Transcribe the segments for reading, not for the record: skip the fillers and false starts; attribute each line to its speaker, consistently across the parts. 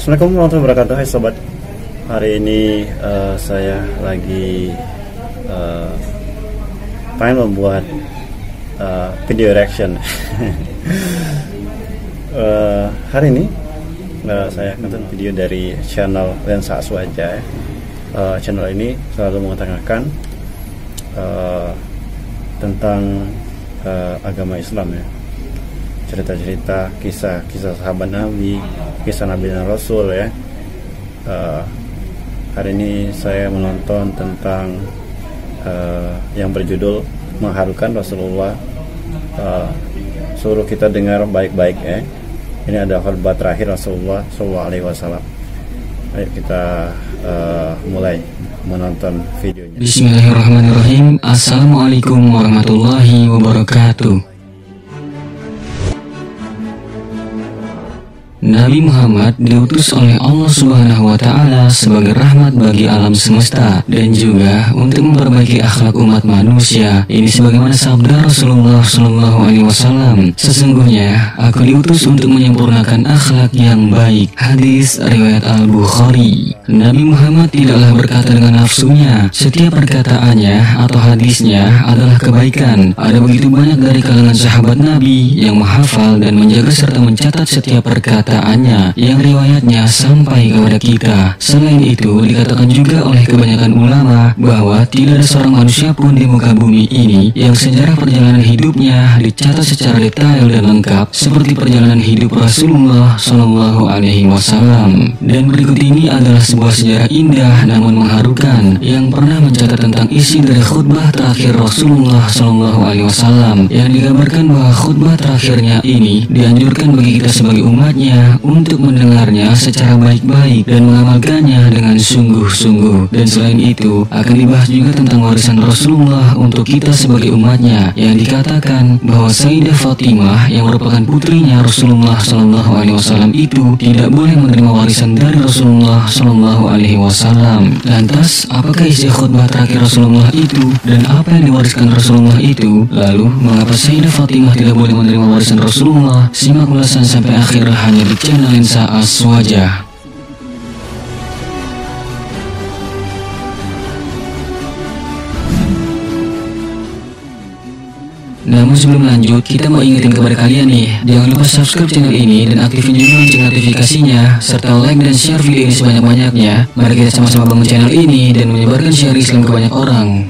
Speaker 1: Assalamualaikum warahmatullahi wabarakatuh. Hai sobat, hari ini saya lagi pengen membuat video reaction. Hari ini saya akan video dari channel Lensa Aswaja. Channel ini selalu mengutarakan tentang agama Islam ya, cerita-cerita, kisah sahabat Nabi, kisah Nabi dan Rasul ya. Hari ini saya menonton tentang yang berjudul Mengharukan Rasulullah. Suruh kita dengar baik-baik ya. Ini ada khutbah terakhir Rasulullah SAW. Ayo kita mulai menonton videonya.
Speaker 2: Bismillahirrahmanirrahim. Assalamualaikum warahmatullahi wabarakatuh. Nabi Muhammad diutus oleh Allah Subhanahu wa Ta'ala sebagai rahmat bagi alam semesta dan juga untuk memperbaiki akhlak umat manusia. Ini sebagaimana sabda Rasulullah Shallallahu Alaihi Wasallam, sesungguhnya aku diutus untuk menyempurnakan akhlak yang baik. Hadis riwayat Al-Bukhari. Nabi Muhammad tidaklah berkata dengan nafsunya. Setiap perkataannya atau hadisnya adalah kebaikan. Ada begitu banyak dari kalangan sahabat Nabi yang menghafal dan menjaga serta mencatat setiap perkataannya yang riwayatnya sampai kepada kita. Selain itu, dikatakan juga oleh kebanyakan ulama bahwa tidak ada seorang manusia pun di muka bumi ini yang sejarah perjalanan hidupnya dicatat secara detail dan lengkap seperti perjalanan hidup Rasulullah Shallallahu Alaihi Wasallam. Dan berikut ini adalah sebuah sejarah indah namun mengharukan yang pernah mencatat tentang isi dari khutbah terakhir Rasulullah Shallallahu Alaihi Wasallam, yang dikabarkan bahwa khutbah terakhirnya ini dianjurkan bagi kita sebagai umatnya untuk mendengarnya secara baik-baik dan mengamalkannya dengan sungguh-sungguh. Dan selain itu akan dibahas juga tentang warisan Rasulullah untuk kita sebagai umatnya, yang dikatakan bahwa Sayyidah Fatimah yang merupakan putrinya Rasulullah Shallallahu Alaihi Wasallam itu tidak boleh menerima warisan dari Rasulullah Shallallahu Alaihi Wasallam. Lantas apakah isi khutbah terakhir Rasulullah itu dan apa yang diwariskan Rasulullah itu? Lalu mengapa Sayyidah Fatimah tidak boleh menerima warisan Rasulullah? Simak ulasan sampai akhir hanya di channel Lensa Aswaja. Namun sebelum lanjut, kita mau ingetin kepada kalian nih, jangan lupa subscribe channel ini dan aktifin juga lonceng notifikasinya, serta like dan share video ini sebanyak-banyaknya. Mari kita sama-sama bangun channel ini dan menyebarkan syiar Islam ke banyak orang.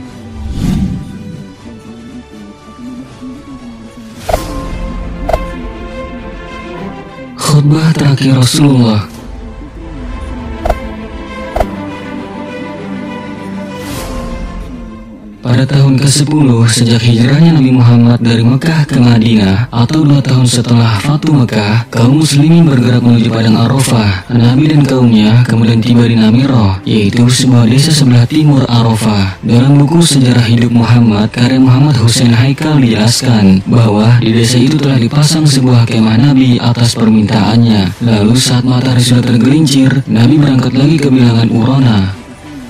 Speaker 2: Khutbah terakhir Rasulullah. Pada tahun ke-10 sejak hijrahnya Nabi Muhammad dari Mekah ke Madinah, atau 2 tahun setelah Fatu Mekah, kaum muslimin bergerak menuju Padang Arafah. Nabi dan kaumnya kemudian tiba di Namirah, yaitu sebuah desa sebelah timur Arafah. Dalam buku Sejarah Hidup Muhammad karya Muhammad Hussein Haikal dijelaskan bahwa di desa itu telah dipasang sebuah kemah Nabi atas permintaannya. Lalu saat matahari sudah tergelincir, Nabi berangkat lagi ke bilangan Urana.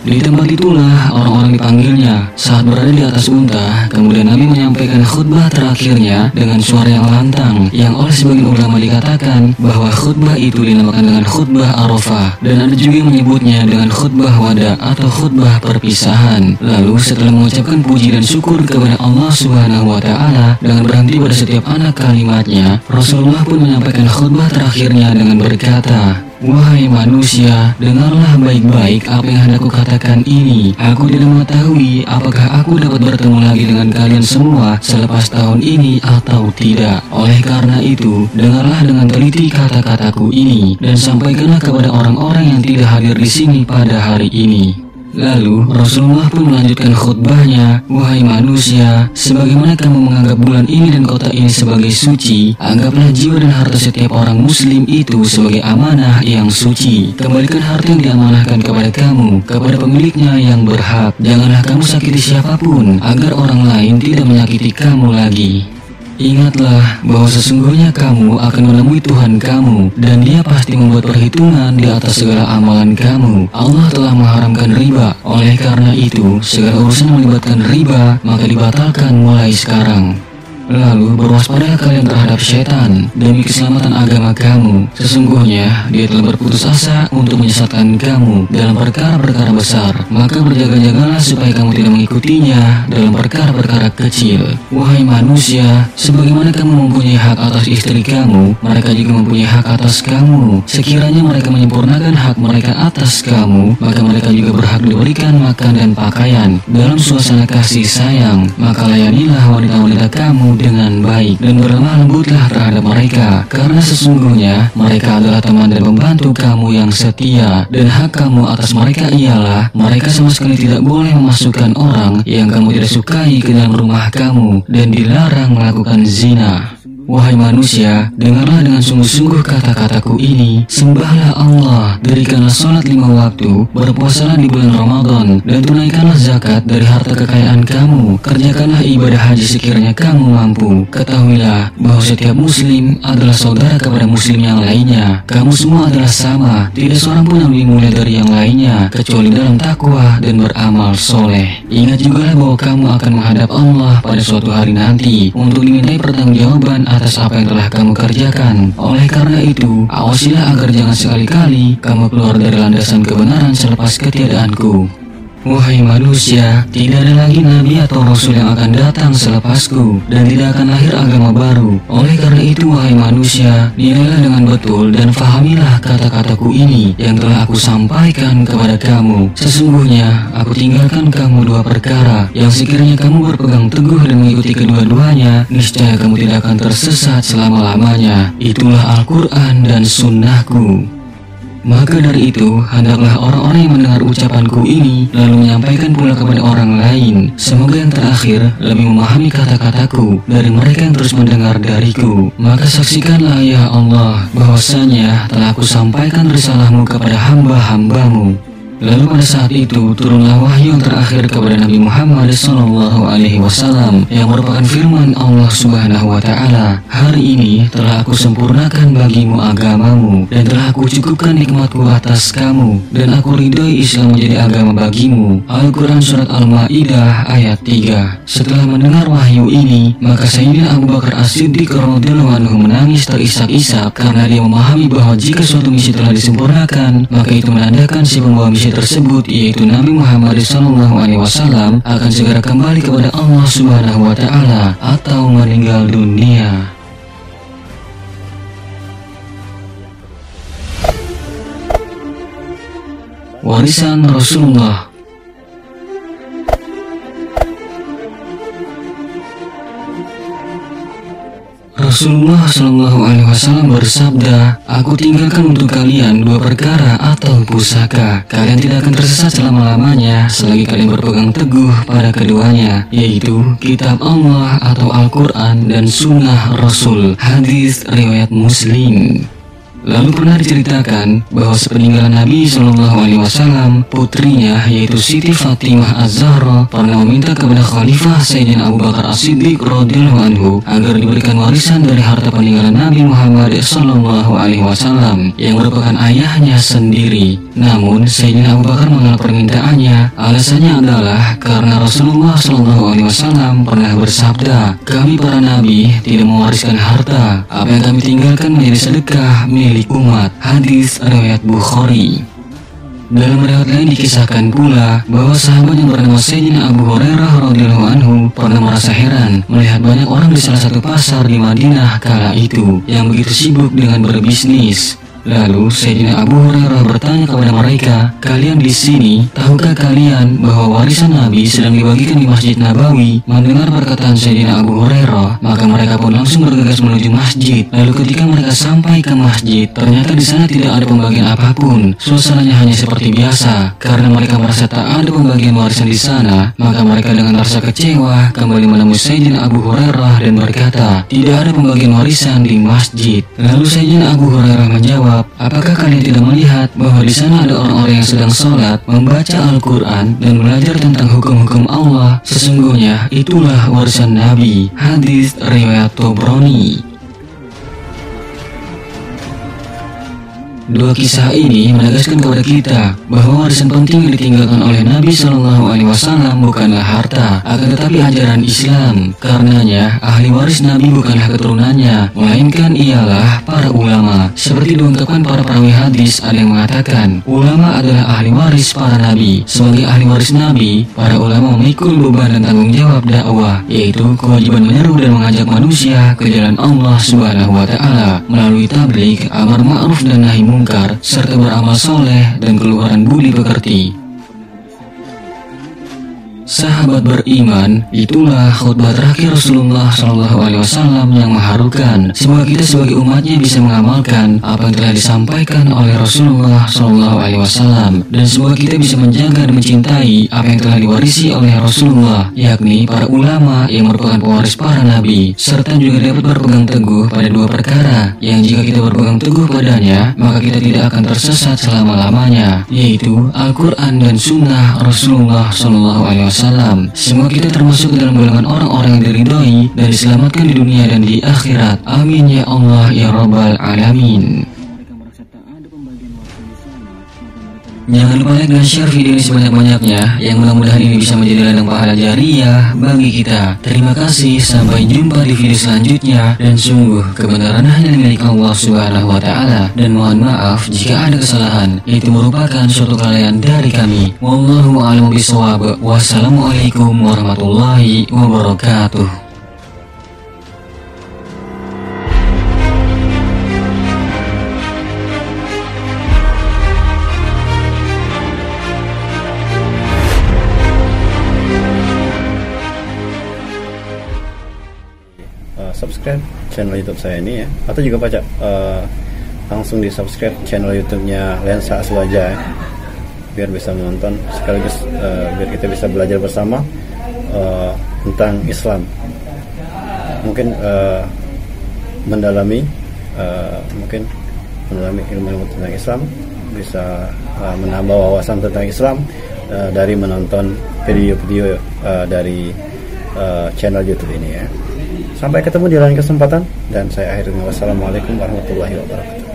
Speaker 2: Di tempat itulah orang-orang dipanggilnya. Saat berada di atas unta, kemudian Nabi menyampaikan khutbah terakhirnya dengan suara yang lantang, yang oleh sebagian ulama dikatakan bahwa khutbah itu dinamakan dengan khutbah Arafah, dan ada juga yang menyebutnya dengan khutbah wada atau khutbah perpisahan. Lalu setelah mengucapkan puji dan syukur kepada Allah Subhanahu wa Ta'ala dengan berhenti pada setiap anak kalimatnya, Rasulullah pun menyampaikan khutbah terakhirnya dengan berkata, "Wahai manusia, dengarlah baik-baik apa yang hendak kukatakan ini. Aku tidak mengetahui apakah aku dapat bertemu lagi dengan kalian semua selepas tahun ini atau tidak. Oleh karena itu, dengarlah dengan teliti kata-kataku ini dan sampaikanlah kepada orang-orang yang tidak hadir di sini pada hari ini." Lalu Rasulullah pun melanjutkan khutbahnya, "Wahai manusia, sebagaimana kamu menganggap bulan ini dan kota ini sebagai suci, anggaplah jiwa dan harta setiap orang muslim itu sebagai amanah yang suci. Kembalikan harta yang diamanahkan kepada kamu, kepada pemiliknya yang berhak. Janganlah kamu sakiti siapapun, agar orang lain tidak menyakiti kamu lagi. Ingatlah bahwa sesungguhnya kamu akan menemui Tuhan kamu, dan Dia pasti membuat perhitungan di atas segala amalan kamu. Allah telah mengharamkan riba. Oleh karena itu, segala urusan yang melibatkan riba maka dibatalkan mulai sekarang." Lalu berwaspadalah kalian terhadap syaitan demi keselamatan agama kamu. Sesungguhnya dia telah berputus asa untuk menyesatkan kamu dalam perkara-perkara besar. Maka berjaga-jagalah supaya kamu tidak mengikutinya dalam perkara-perkara kecil. Wahai manusia, sebagaimana kamu mempunyai hak atas istri kamu, mereka juga mempunyai hak atas kamu. Sekiranya mereka menyempurnakan hak mereka atas kamu, maka mereka juga berhak diberikan makan dan pakaian dalam suasana kasih sayang. Maka layanilah wanita-wanita kamu dengan baik dan berlemah lembutlah terhadap mereka, karena sesungguhnya mereka adalah teman dan pembantu kamu yang setia. Dan hak kamu atas mereka ialah mereka sama sekali tidak boleh memasukkan orang yang kamu tidak sukai ke dalam rumah kamu dan dilarang melakukan zina. Wahai manusia, dengarlah dengan sungguh-sungguh kata-kataku ini. Sembahlah Allah, dirikanlah salat 5 waktu, berpuasalah di bulan Ramadan, dan tunaikanlah zakat dari harta kekayaan kamu. Kerjakanlah ibadah haji sekiranya kamu mampu. Ketahuilah bahwa setiap muslim adalah saudara kepada muslim yang lainnya. Kamu semua adalah sama, tidak seorang pun yang lebih mulia dari yang lainnya, kecuali dalam takwa dan beramal soleh. Ingat juga bahwa kamu akan menghadap Allah pada suatu hari nanti untuk dimintai pertanggungjawaban atas apa yang telah kamu kerjakan. Oleh karena itu, awasilah agar jangan sekali-kali kamu keluar dari landasan kebenaran selepas ketiadaanku. Wahai manusia, tidak ada lagi nabi atau rasul yang akan datang selepasku, dan tidak akan lahir agama baru. Oleh karena itu, wahai manusia, nilailah dengan betul dan fahamilah kata-kataku ini yang telah aku sampaikan kepada kamu. Sesungguhnya aku tinggalkan kamu 2 perkara yang sekiranya kamu berpegang teguh dan mengikuti kedua-duanya, niscaya kamu tidak akan tersesat selama-lamanya. Itulah Al-Quran dan Sunnahku. Maka dari itu, hendaklah orang-orang yang mendengar ucapanku ini lalu menyampaikan pula kepada orang lain. Semoga yang terakhir lebih memahami kata-kataku dari mereka yang terus mendengar dariku. Maka saksikanlah ya Allah bahwasanya telah aku sampaikan risalahmu kepada hamba-hambamu. Lalu pada saat itu turunlah wahyu yang terakhir kepada Nabi Muhammad SAW yang merupakan firman Allah Subhanahu wa Ta'ala. Hari ini telah aku sempurnakan bagimu agamamu dan telah aku cukupkan nikmatku atas kamu dan aku ridhoi Islam menjadi agama bagimu. Al-Quran Surat Al-Ma'idah ayat 3. Setelah mendengar wahyu ini, maka Sayyidina Abu Bakar As-Siddiq radhiyallahu anhu menangis terisak-isak karena dia memahami bahwa jika suatu misi telah disempurnakan, maka itu menandakan si pembawa misi tersebut, yaitu Nabi Muhammad SAW, akan segera kembali kepada Allah Subhanahu wa Ta'ala atau meninggal dunia. Warisan Rasulullah. Rasulullah SAW bersabda, aku tinggalkan untuk kalian 2 perkara atau pusaka. Kalian tidak akan tersesat selama-lamanya selagi kalian berpegang teguh pada keduanya, yaitu kitab Allah atau Al-Quran dan sunnah Rasul. Hadis riwayat Muslim. Lalu pernah diceritakan bahwa sepeninggalan Nabi SAW, putrinya yaitu Siti Fatimah Az-Zahra pernah meminta kepada Khalifah Sayyidina Abu Bakar As-Siddiq radhiyallahu anhu agar diberikan warisan dari harta peninggalan Nabi Muhammad SAW yang merupakan ayahnya sendiri. Namun Sayyidina Abu Bakar menolak permintaannya. Alasannya adalah karena Rasulullah SAW pernah bersabda, kami para nabi tidak mewariskan harta, apa yang kami tinggalkan menjadi sedekah milik umat. Hadis riwayat Bukhari. Dalam riwayat lain dikisahkan pula bahwa sahabat yang bernama Sayyidina Abu Hurairah radhiyallahu anhu pernah merasa heran melihat banyak orang di salah satu pasar di Madinah kala itu yang begitu sibuk dengan berbisnis. Lalu Sayyidina Abu Hurairah bertanya kepada mereka, kalian di sini, tahukah kalian bahwa warisan Nabi sedang dibagikan di Masjid Nabawi? Mendengar perkataan Sayyidina Abu Hurairah, maka mereka pun langsung bergegas menuju masjid. Lalu ketika mereka sampai ke masjid, ternyata di sana tidak ada pembagian apapun. Suasananya hanya seperti biasa. Karena mereka merasa tak ada pembagian warisan di sana, maka mereka dengan rasa kecewa kembali menemui Sayyidina Abu Hurairah dan berkata, tidak ada pembagian warisan di masjid. Lalu Sayyidina Abu Hurairah menjawab, apakah kalian tidak melihat bahwa di sana ada orang-orang yang sedang sholat, membaca Al-Quran dan belajar tentang hukum-hukum Allah? Sesungguhnya itulah warisan Nabi. Hadis riwayat Tobroni. Dua kisah ini menegaskan kepada kita bahwa warisan penting yang ditinggalkan oleh Nabi Shallallahu Alaihi Wasallam bukanlah harta, akan tetapi ajaran Islam. Karenanya ahli waris Nabi bukanlah keturunannya, melainkan ialah para ulama. Seperti diungkapkan para perawi hadis, ada yang mengatakan ulama adalah ahli waris para nabi. Sebagai ahli waris Nabi, para ulama memikul beban dan tanggung jawab dakwah, yaitu kewajiban menyeru dan mengajak manusia ke jalan Allah Subhanahu wa Ta'ala melalui tabligh, amar ma'ruf dan nahi mungkar, serta beramal soleh dan keluhuran budi pekerti. Sahabat beriman, itulah khutbah terakhir Rasulullah SAW yang mengharukan. Semoga kita sebagai umatnya bisa mengamalkan apa yang telah disampaikan oleh Rasulullah SAW, dan semoga kita bisa menjaga dan mencintai apa yang telah diwarisi oleh Rasulullah, yakni para ulama yang merupakan pewaris para nabi, serta juga dapat berpegang teguh pada dua perkara yang jika kita berpegang teguh padanya, maka kita tidak akan tersesat selama-lamanya, yaitu Al-Quran dan Sunnah Rasulullah SAW. Semoga kita termasuk dalam golongan orang-orang yang diridhoi dan diselamatkan di dunia dan di akhirat. Amin ya Allah ya Rabbal Alamin. Jangan lupa like dan share video ini sebanyak-banyaknya, yang mudah-mudahan ini bisa menjadi ladang pahala jariah bagi kita. Terima kasih, sampai jumpa di video selanjutnya, dan sungguh kebenaran hanya milik Allah Subhanahu wa Ta'ala, dan mohon maaf jika ada kesalahan, itu merupakan suatu kelalaian dari kami. Wallahu a'lam bishawab. Wassalamualaikum warahmatullahi wabarakatuh.
Speaker 1: Subscribe channel YouTube saya ini ya, atau juga baca langsung di subscribe channel YouTube-nya Lensa Aswaja ya, biar bisa menonton sekaligus biar kita bisa belajar bersama tentang Islam, mungkin mendalami ilmu tentang Islam, bisa menambah wawasan tentang Islam dari menonton video-video dari channel YouTube ini ya. Sampai ketemu di lain kesempatan, dan saya akhiri. Wassalamualaikum warahmatullahi wabarakatuh.